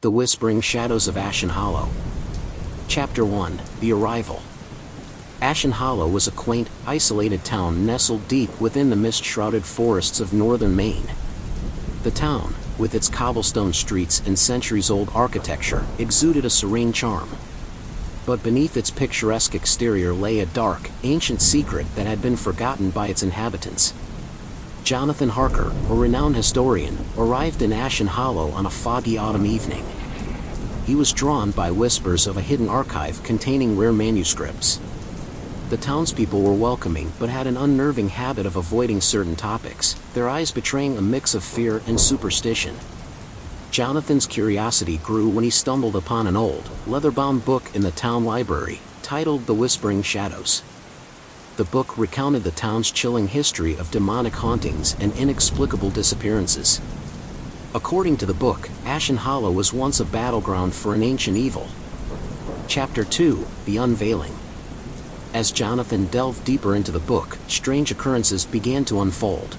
The Whispering Shadows of Ashen Hollow. Chapter 1: The Arrival. Ashen Hollow was a quaint, isolated town nestled deep within the mist-shrouded forests of northern Maine. The town, with its cobblestone streets and centuries-old architecture, exuded a serene charm. But beneath its picturesque exterior lay a dark, ancient secret that had been forgotten by its inhabitants. Jonathan Harker, a renowned historian, arrived in Ashen Hollow on a foggy autumn evening. He was drawn by whispers of a hidden archive containing rare manuscripts. The townspeople were welcoming but had an unnerving habit of avoiding certain topics, their eyes betraying a mix of fear and superstition. Jonathan's curiosity grew when he stumbled upon an old, leather-bound book in the town library, titled The Whispering Shadows. The book recounted the town's chilling history of demonic hauntings and inexplicable disappearances. According to the book, Ashen Hollow was once a battleground for an ancient evil. Chapter 2: The Unveiling. As Jonathan delved deeper into the book, strange occurrences began to unfold.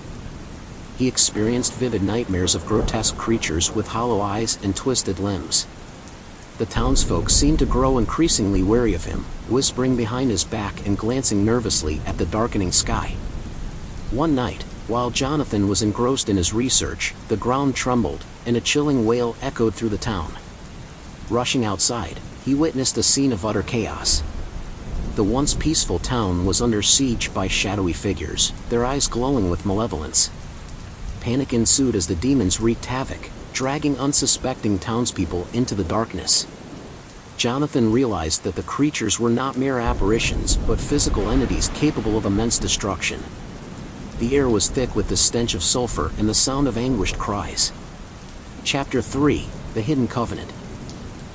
He experienced vivid nightmares of grotesque creatures with hollow eyes and twisted limbs. The townsfolk seemed to grow increasingly wary of him, whispering behind his back and glancing nervously at the darkening sky. One night, while Jonathan was engrossed in his research, the ground trembled, and a chilling wail echoed through the town. Rushing outside, he witnessed a scene of utter chaos. The once peaceful town was under siege by shadowy figures, their eyes glowing with malevolence. Panic ensued as the demons wreaked havoc, dragging unsuspecting townspeople into the darkness. Jonathan realized that the creatures were not mere apparitions but physical entities capable of immense destruction. The air was thick with the stench of sulfur and the sound of anguished cries. Chapter 3: The Hidden Covenant.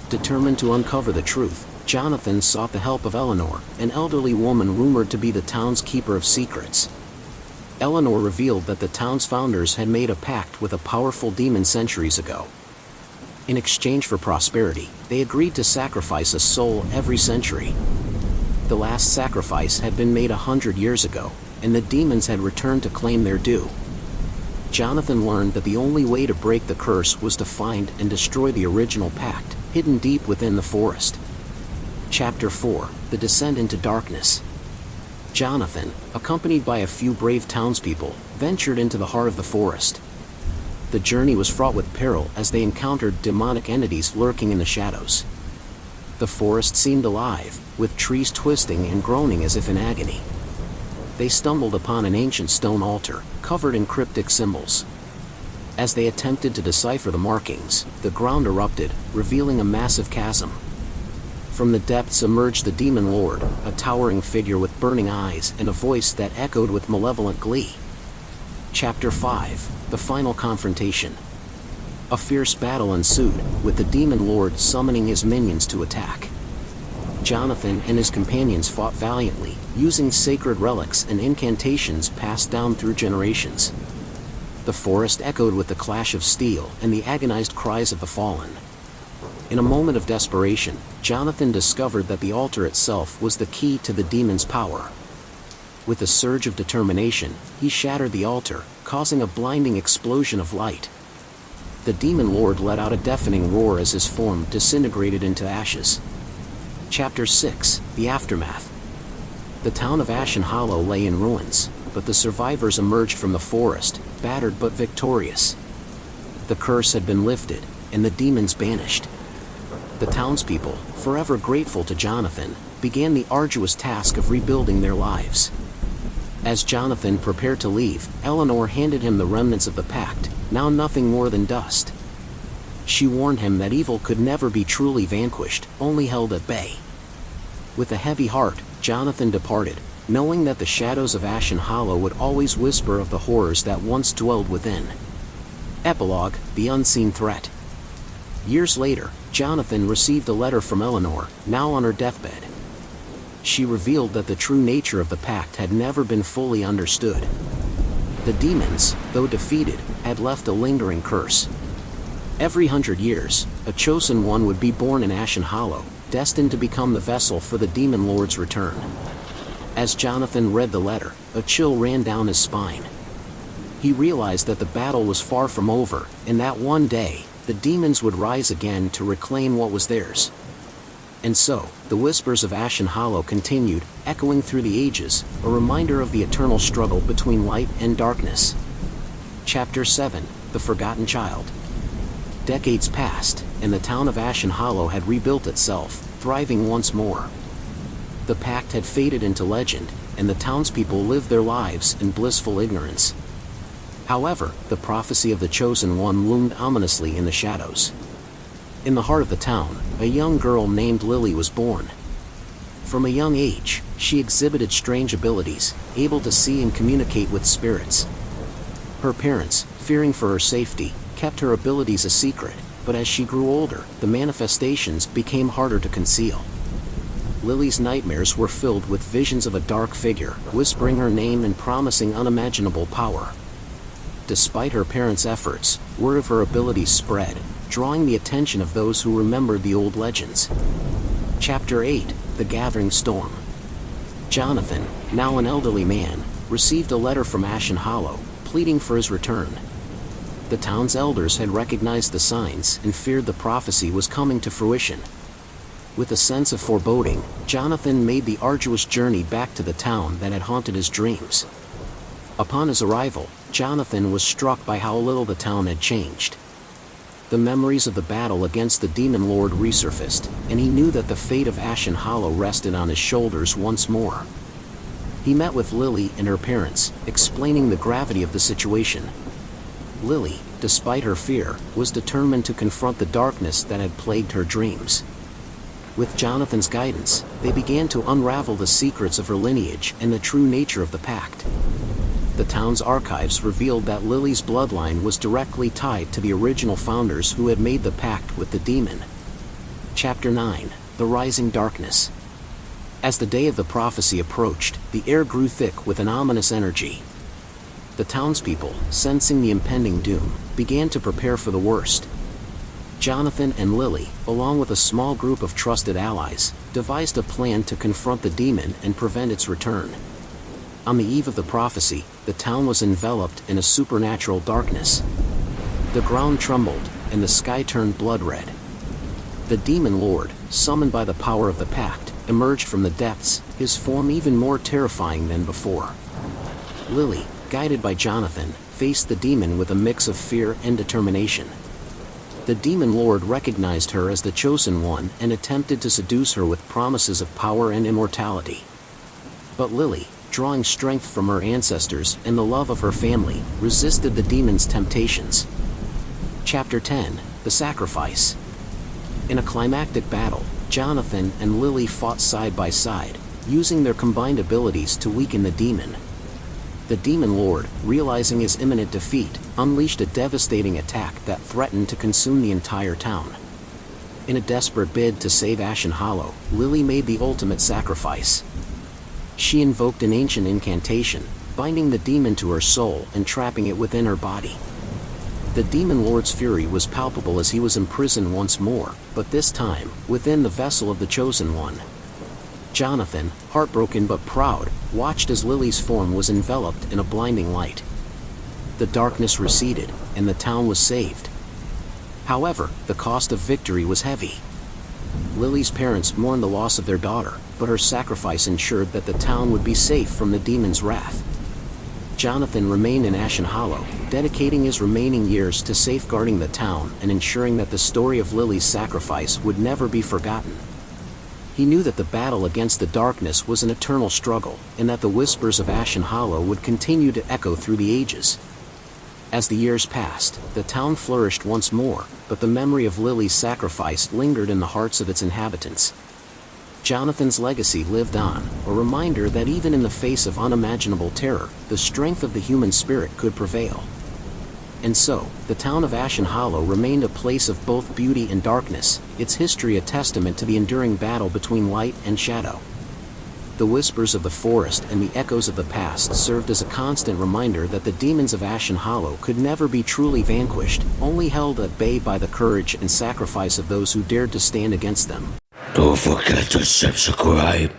Determined to uncover the truth, Jonathan sought the help of Eleanor, an elderly woman rumored to be the town's keeper of secrets. Eleanor revealed that the town's founders had made a pact with a powerful demon centuries ago. In exchange for prosperity, they agreed to sacrifice a soul every century. The last sacrifice had been made 100 years ago, and the demons had returned to claim their due. Jonathan learned that the only way to break the curse was to find and destroy the original pact, hidden deep within the forest. Chapter 4: The Descent into Darkness. Jonathan, accompanied by a few brave townspeople, ventured into the heart of the forest. The journey was fraught with peril as they encountered demonic entities lurking in the shadows. The forest seemed alive, with trees twisting and groaning as if in agony. They stumbled upon an ancient stone altar, covered in cryptic symbols. As they attempted to decipher the markings, the ground erupted, revealing a massive chasm. From the depths emerged the Demon Lord, a towering figure with burning eyes and a voice that echoed with malevolent glee. Chapter 5: The Final Confrontation. A fierce battle ensued, with the Demon Lord summoning his minions to attack. Jonathan and his companions fought valiantly, using sacred relics and incantations passed down through generations. The forest echoed with the clash of steel and the agonized cries of the fallen. In a moment of desperation, Jonathan discovered that the altar itself was the key to the demon's power. With a surge of determination, he shattered the altar, causing a blinding explosion of light. The Demon Lord let out a deafening roar as his form disintegrated into ashes. Chapter 6: The Aftermath. The town of Ashen Hollow lay in ruins, but the survivors emerged from the forest, battered but victorious. The curse had been lifted, and the demons banished. The townspeople, forever grateful to Jonathan, began the arduous task of rebuilding their lives. As Jonathan prepared to leave, Eleanor handed him the remnants of the pact, now nothing more than dust. She warned him that evil could never be truly vanquished, only held at bay. With a heavy heart, Jonathan departed, knowing that the shadows of Ashen Hollow would always whisper of the horrors that once dwelled within. Epilogue: The Unseen Threat. Years later, Jonathan received a letter from Eleanor, now on her deathbed. She revealed that the true nature of the pact had never been fully understood. The demons, though defeated, had left a lingering curse. Every 100 years, a chosen one would be born in Ashen Hollow, destined to become the vessel for the Demon Lord's return. As Jonathan read the letter, a chill ran down his spine. He realized that the battle was far from over, and that one day, the demons would rise again to reclaim what was theirs. And so, the whispers of Ashen Hollow continued, echoing through the ages, a reminder of the eternal struggle between light and darkness. Chapter 7: The Forgotten Child. Decades passed, and the town of Ashen Hollow had rebuilt itself, thriving once more. The pact had faded into legend, and the townspeople lived their lives in blissful ignorance. However, the prophecy of the Chosen One loomed ominously in the shadows. In the heart of the town, a young girl named Lily was born. From a young age, she exhibited strange abilities, able to see and communicate with spirits. Her parents, fearing for her safety, kept her abilities a secret, but as she grew older, the manifestations became harder to conceal. Lily's nightmares were filled with visions of a dark figure, whispering her name and promising unimaginable power. Despite her parents' efforts, word of her abilities spread, drawing the attention of those who remembered the old legends. Chapter 8: The Gathering Storm. Jonathan, now an elderly man, received a letter from Ashen Hollow, pleading for his return. The town's elders had recognized the signs and feared the prophecy was coming to fruition. With a sense of foreboding, Jonathan made the arduous journey back to the town that had haunted his dreams. Upon his arrival, Jonathan was struck by how little the town had changed. The memories of the battle against the Demon Lord resurfaced, and he knew that the fate of Ashen Hollow rested on his shoulders once more. He met with Lily and her parents, explaining the gravity of the situation. Lily, despite her fear, was determined to confront the darkness that had plagued her dreams. With Jonathan's guidance, they began to unravel the secrets of her lineage and the true nature of the pact. The town's archives revealed that Lily's bloodline was directly tied to the original founders who had made the pact with the demon. Chapter 9: The Rising Darkness. As the day of the prophecy approached, the air grew thick with an ominous energy. The townspeople, sensing the impending doom, began to prepare for the worst. Jonathan and Lily, along with a small group of trusted allies, devised a plan to confront the demon and prevent its return. On the eve of the prophecy, the town was enveloped in a supernatural darkness. The ground trembled, and the sky turned blood red. The Demon Lord, summoned by the power of the pact, emerged from the depths, his form even more terrifying than before. Lily, guided by Jonathan, faced the demon with a mix of fear and determination. The Demon Lord recognized her as the Chosen One and attempted to seduce her with promises of power and immortality. But Lily, drawing strength from her ancestors and the love of her family, resisted the demon's temptations. Chapter 10: The Sacrifice. In a climactic battle, Jonathan and Lily fought side by side, using their combined abilities to weaken the demon. The Demon Lord, realizing his imminent defeat, unleashed a devastating attack that threatened to consume the entire town. In a desperate bid to save Ashen Hollow, Lily made the ultimate sacrifice. She invoked an ancient incantation, binding the demon to her soul and trapping it within her body. The Demon Lord's fury was palpable as he was imprisoned once more, but this time, within the vessel of the Chosen One. Jonathan, heartbroken but proud, watched as Lily's form was enveloped in a blinding light. The darkness receded, and the town was saved. However, the cost of victory was heavy. Lily's parents mourned the loss of their daughter, but her sacrifice ensured that the town would be safe from the demon's wrath. Jonathan remained in Ashen Hollow, dedicating his remaining years to safeguarding the town and ensuring that the story of Lily's sacrifice would never be forgotten. He knew that the battle against the darkness was an eternal struggle, and that the whispers of Ashen Hollow would continue to echo through the ages. As the years passed, the town flourished once more, but the memory of Lily's sacrifice lingered in the hearts of its inhabitants. Jonathan's legacy lived on, a reminder that even in the face of unimaginable terror, the strength of the human spirit could prevail. And so, the town of Ashen Hollow remained a place of both beauty and darkness, its history a testament to the enduring battle between light and shadow. The whispers of the forest and the echoes of the past served as a constant reminder that the demons of Ashen Hollow could never be truly vanquished, only held at bay by the courage and sacrifice of those who dared to stand against them. Don't forget to subscribe.